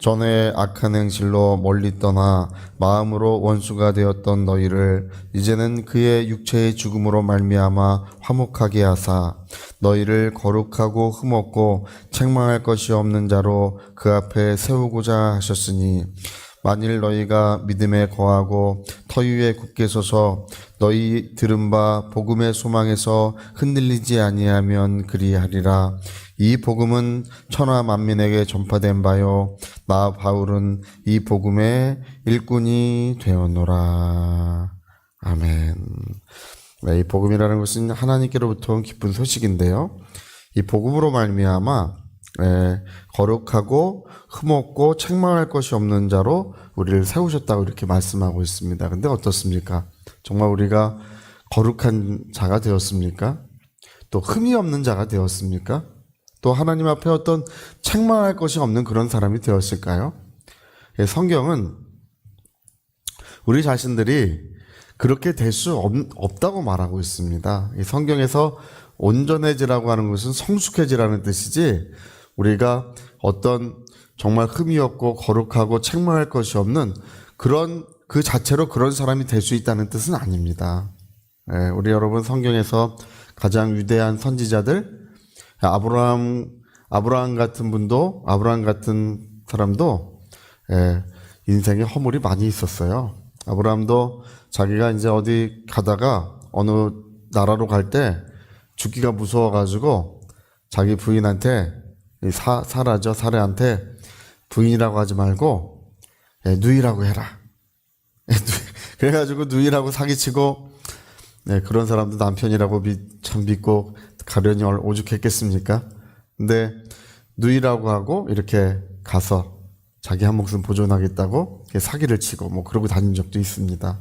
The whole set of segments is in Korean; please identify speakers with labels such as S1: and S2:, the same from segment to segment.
S1: 전에 악한 행실로 멀리 떠나 마음으로 원수가 되었던 너희를 이제는 그의 육체의 죽음으로 말미암아 화목하게 하사 너희를 거룩하고 흠없고 책망할 것이 없는 자로 그 앞에 세우고자 하셨으니 만일 너희가 믿음에 거하고 터위에 굳게 서서 너희 들은 바 복음의 소망에서 흔들리지 아니하면 그리하리라. 이 복음은 천하 만민에게 전파된 바요 나 바울은 이 복음의 일꾼이 되었노라. 아멘. 이 복음이라는 것은 하나님께로부터 온 기쁜 소식인데요, 이 복음으로 말미암아 거룩하고 흠없고 책망할 것이 없는 자로 우리를 세우셨다고 이렇게 말씀하고 있습니다. 근데 어떻습니까? 정말 우리가 거룩한 자가 되었습니까? 또 흠이 없는 자가 되었습니까? 또 하나님 앞에 어떤 책망할 것이 없는 그런 사람이 되었을까요? 성경은 우리 자신들이 그렇게 될 수 없다고 말하고 있습니다. 이 성경에서 온전해지라고 하는 것은 성숙해지라는 뜻이지, 우리가 어떤 정말 흠이 없고 거룩하고 책망할 것이 없는 그런 그 자체로 그런 사람이 될 수 있다는 뜻은 아닙니다. 우리 여러분, 성경에서 가장 위대한 선지자들, 아브라함 같은 분도, 아브라함 같은 사람도 인생에 허물이 많이 있었어요. 아브라함도 자기가 이제 어디 가다가 어느 나라로 갈 때 죽기가 무서워가지고 자기 부인한테, 사라죠, 사례한테 부인이라고 하지 말고 누이라고 해라. 그래가지고 누이라고 사기치고, 그런 사람도 남편이라고 참 믿고 가련이 오죽했겠습니까? 근데 누이라고 하고 이렇게 가서 자기 한 목숨 보존하겠다고 사기를 치고 그러고 다닌 적도 있습니다.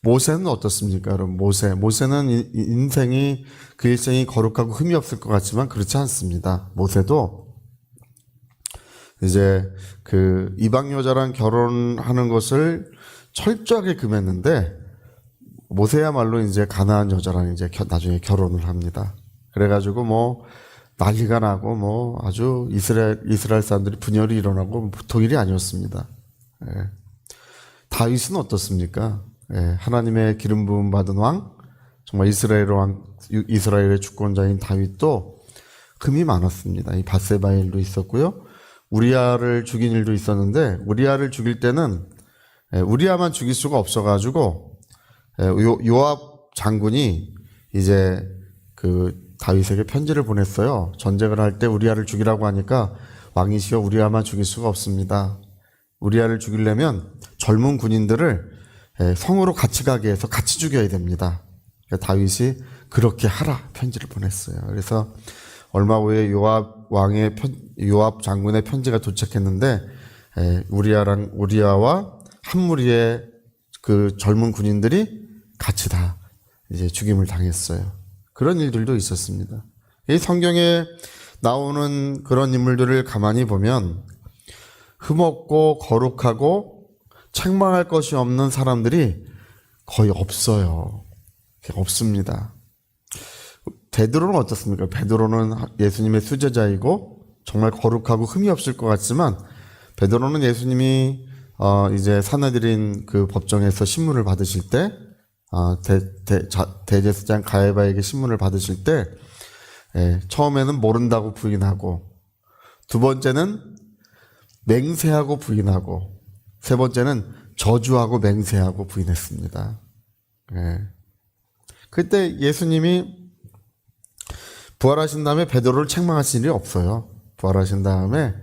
S1: 모세는 어떻습니까, 여러분? 모세는 인생이, 그 일생이 거룩하고 흠이 없을 것 같지만 그렇지 않습니다. 모세도 이제 그 이방 여자랑 결혼하는 것을 철저하게 금했는데, 모세야말로 이제 가나안 여자랑 이제 나중에 결혼을 합니다. 그래가지고 난리가 나고 아주 이스라엘 사람들이 분열이 일어나고 보통 일이 아니었습니다. 다윗은 어떻습니까? 하나님의 기름 부음 받은 왕, 정말 이스라엘의 주권자인 다윗도 흠이 많았습니다. 이 밧세바의 일도 있었고요, 우리아를 죽인 일도 있었는데, 우리아를 죽일 때는 우리아만 죽일 수가 없어가지고 요압 장군이 이제 그 다윗에게 편지를 보냈어요. 전쟁을 할 때 우리아를 죽이라고 하니까, 왕이시여 우리아만 죽일 수가 없습니다. 우리아를 죽이려면 젊은 군인들을 성으로 같이 가게 해서 같이 죽여야 됩니다. 그러니까 다윗이 그렇게 하라 편지를 보냈어요. 그래서 얼마 후에 요압 장군의 편지가 도착했는데, 우리아와 한 무리의 그 젊은 군인들이 같이 다 이제 죽임을 당했어요. 그런 일들도 있었습니다. 이 성경에 나오는 그런 인물들을 가만히 보면 흠없고 거룩하고 책망할 것이 없는 사람들이 거의 없어요. 없습니다. 베드로는 어떻습니까? 베드로는 예수님의 수제자이고 정말 거룩하고 흠이 없을 것 같지만, 베드로는 예수님이 이제 사내들인 그 법정에서 신문을 받으실 때, 대제사장 가야바에게 신문을 받으실 때, 처음에는 모른다고 부인하고, 두 번째는 맹세하고 부인하고, 세 번째는 저주하고 맹세하고 부인했습니다. 그때 예수님이 부활하신 다음에 베드로를 책망하신 일이 없어요. 부활하신 다음에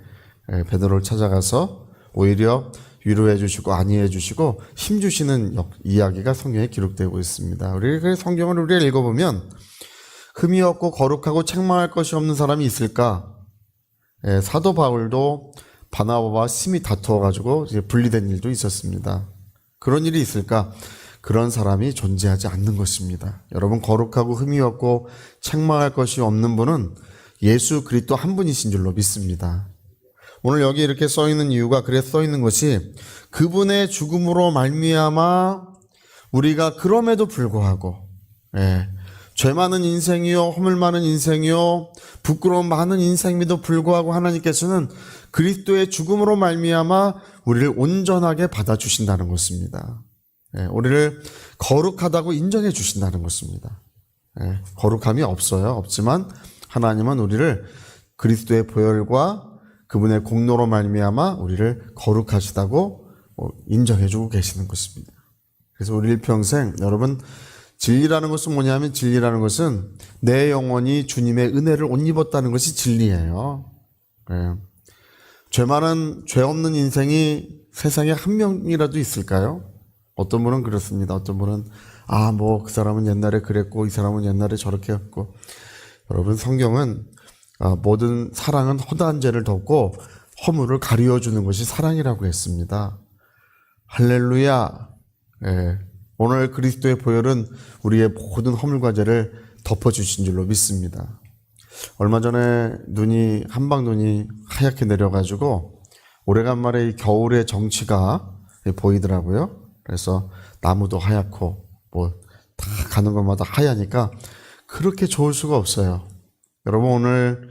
S1: 베드로를 찾아가서 오히려 위로해 주시고 안위해 주시고 힘 주시는 이야기가 성경에 기록되고 있습니다. 우리 성경을 우리가 읽어보면 흠이 없고 거룩하고 책망할 것이 없는 사람이 있을까? 사도 바울도 바나바와 심히 다투어가지고 분리된 일도 있었습니다. 그런 일이 있을까? 그런 사람이 존재하지 않는 것입니다. 여러분, 거룩하고 흠이 없고 책망할 것이 없는 분은 예수 그리스도 한 분이신 줄로 믿습니다. 오늘 여기 이렇게 써있는 이유가, 그래 써있는 것이 그분의 죽음으로 말미암아 우리가 그럼에도 불구하고 죄 많은 인생이요, 허물 많은 인생이요, 부끄러움 많은 인생임에도 불구하고 하나님께서는 그리스도의 죽음으로 말미암아 우리를 온전하게 받아주신다는 것입니다. 우리를 거룩하다고 인정해 주신다는 것입니다. 거룩함이 없어요. 없지만 하나님은 우리를 그리스도의 보혈과 그분의 공로로 말미암아 우리를 거룩하시다고 인정해 주고 계시는 것입니다. 그래서 우리 일평생 여러분, 진리라는 것은 뭐냐면, 진리라는 것은 내 영혼이 주님의 은혜를 옷 입었다는 것이 진리예요. 죄 많은, 죄 없는 인생이 세상에 한 명이라도 있을까요? 어떤 분은 그렇습니다. 어떤 분은 그 사람은 옛날에 그랬고 이 사람은 옛날에 저렇게 했고. 여러분, 성경은 모든 사랑은 허다한 죄를 덮고 허물을 가리워주는 것이 사랑이라고 했습니다. 할렐루야. 오늘 그리스도의 보혈은 우리의 모든 허물과 죄를 덮어주신 줄로 믿습니다. 얼마 전에 한방 눈이 하얗게 내려가지고 오래간만에 이 겨울의 정취가 보이더라고요. 그래서 나무도 하얗고 다 가는 곳마다 하얘니까 그렇게 좋을 수가 없어요. 여러분, 오늘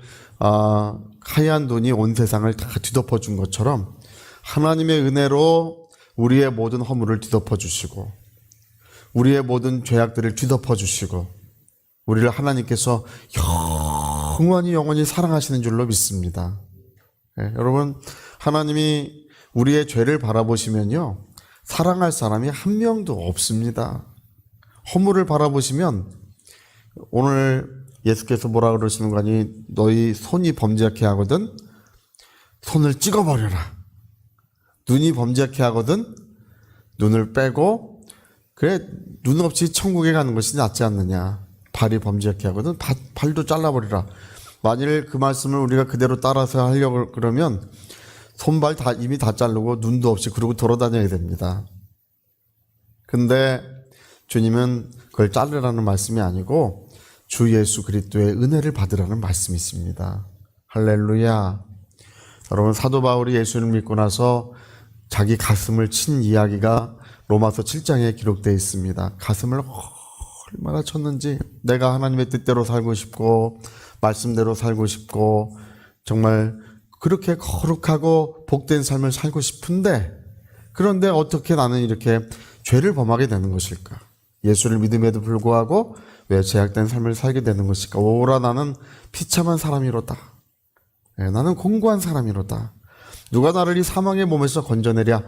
S1: 하얀 눈이 온 세상을 다 뒤덮어 준 것처럼 하나님의 은혜로 우리의 모든 허물을 뒤덮어 주시고 우리의 모든 죄악들을 뒤덮어 주시고 우리를 하나님께서 영원히 사랑하시는 줄로 믿습니다. 여러분, 하나님이 우리의 죄를 바라보시면요, 사랑할 사람이 한 명도 없습니다. 허물을 바라보시면, 오늘 예수께서 뭐라 그러시는 거 아니? 너희 손이 범죄케 하거든 손을 찍어버려라. 눈이 범죄케 하거든 눈을 빼고, 그래, 눈 없이 천국에 가는 것이 낫지 않느냐. 발이 범죄케 하거든 발도 잘라버리라. 만일 그 말씀을 우리가 그대로 따라서 하려고 그러면 손발 이미 다 자르고 눈도 없이 그러고 돌아다녀야 됩니다. 근데 주님은 그걸 자르라는 말씀이 아니고 주 예수 그리스도의 은혜를 받으라는 말씀이 있습니다. 할렐루야. 여러분, 사도 바울이 예수를 믿고 나서 자기 가슴을 친 이야기가 로마서 7장에 기록되어 있습니다. 가슴을 얼마나 쳤는지, 내가 하나님의 뜻대로 살고 싶고 말씀대로 살고 싶고 정말 그렇게 거룩하고 복된 삶을 살고 싶은데, 그런데 어떻게 나는 이렇게 죄를 범하게 되는 것일까? 예수를 믿음에도 불구하고 왜 죄악된 삶을 살게 되는 것일까? 오라, 나는 비참한 사람이로다. 나는 공고한 사람이로다. 누가 나를 이 사망의 몸에서 건져내랴.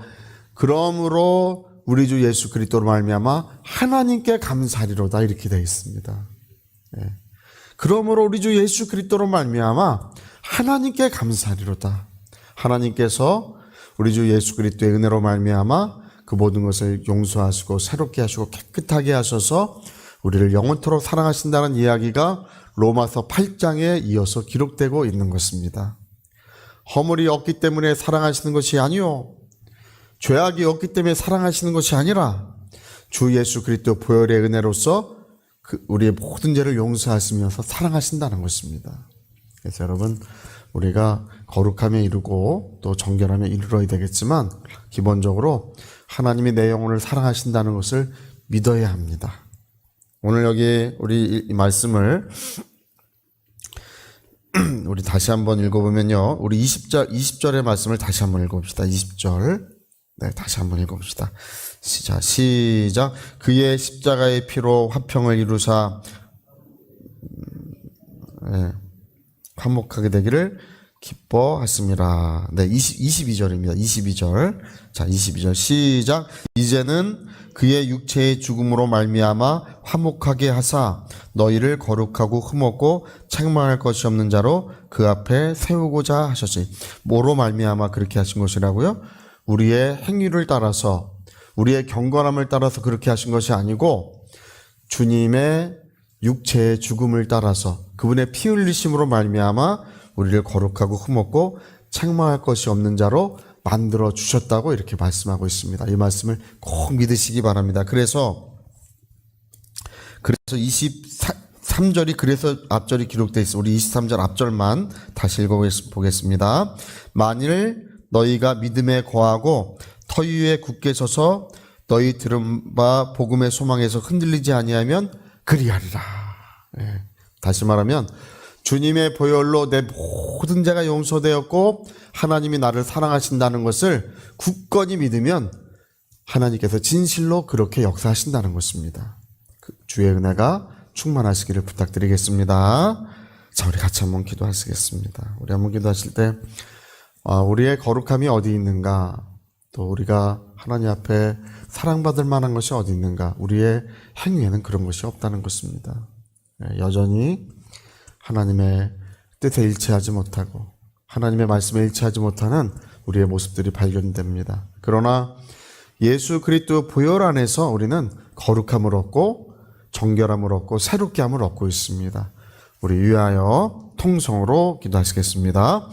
S1: 그러므로 우리 주 예수 그리스도로 말미암아 하나님께 감사하리로다, 이렇게 되어 있습니다. 그러므로 우리 주 예수 그리스도로 말미암아 하나님께 감사하리로다. 하나님께서 우리 주 예수 그리스도의 은혜로 말미암아 그 모든 것을 용서하시고 새롭게 하시고 깨끗하게 하셔서 우리를 영원토록 사랑하신다는 이야기가 로마서 8장에 이어서 기록되고 있는 것입니다. 허물이 없기 때문에 사랑하시는 것이 아니요, 죄악이 없기 때문에 사랑하시는 것이 아니라 주 예수 그리스도 보혈의 은혜로서 우리의 모든 죄를 용서하시면서 사랑하신다는 것입니다. 그래서 여러분, 우리가 거룩함에 이르고 또 정결함에 이르러야 되겠지만 기본적으로 하나님이 내 영혼을 사랑하신다는 것을 믿어야 합니다. 오늘 여기 우리 이 말씀을 우리 다시 한번 읽어보면요, 우리 20절의 말씀을 다시 한번 읽어봅시다. 20절. 다시 한번 읽어봅시다. 시작. 그의 십자가의 피로 화평을 이루사 화목하게 되기를 기뻐하심이라. 22절입니다. 22절. 자, 22절 시작. 이제는 그의 육체의 죽음으로 말미암아 화목하게 하사 너희를 거룩하고 흠없고 책망할 것이 없는 자로 그 앞에 세우고자 하셨으니. 뭐로 말미암아 그렇게 하신 것이라고요? 우리의 행위를 따라서, 우리의 경건함을 따라서 그렇게 하신 것이 아니고 주님의 육체의 죽음을 따라서 그분의 피 흘리심으로 말미암아 우리를 거룩하고 흠없고 책망할 것이 없는 자로 만들어 주셨다고 이렇게 말씀하고 있습니다. 이 말씀을 꼭 믿으시기 바랍니다. 그래서 23절이 그래서 앞절이 기록되어 있습니다. 우리 23절 앞절만 다시 읽어보겠습니다. 만일 너희가 믿음에 거하고 터 위에 굳게 서서 너희 들은 바 복음의 소망에서 흔들리지 아니하면 그리하리라. 다시 말하면 주님의 보혈로 내 모든 죄가 용서되었고 하나님이 나를 사랑하신다는 것을 굳건히 믿으면 하나님께서 진실로 그렇게 역사하신다는 것입니다. 주의 은혜가 충만하시기를 부탁드리겠습니다. 자, 우리 같이 한번 기도하시겠습니다. 우리 한번 기도하실 때 우리의 거룩함이 어디 있는가, 또 우리가 하나님 앞에 사랑받을 만한 것이 어디 있는가, 우리의 행위에는 그런 것이 없다는 것입니다. 여전히 하나님의 뜻에 일치하지 못하고 하나님의 말씀에 일치하지 못하는 우리의 모습들이 발견됩니다. 그러나 예수 그리스도 보혈 안에서 우리는 거룩함을 얻고 정결함을 얻고 새롭게 함을 얻고 있습니다. 우리 위하여 통성으로 기도하시겠습니다.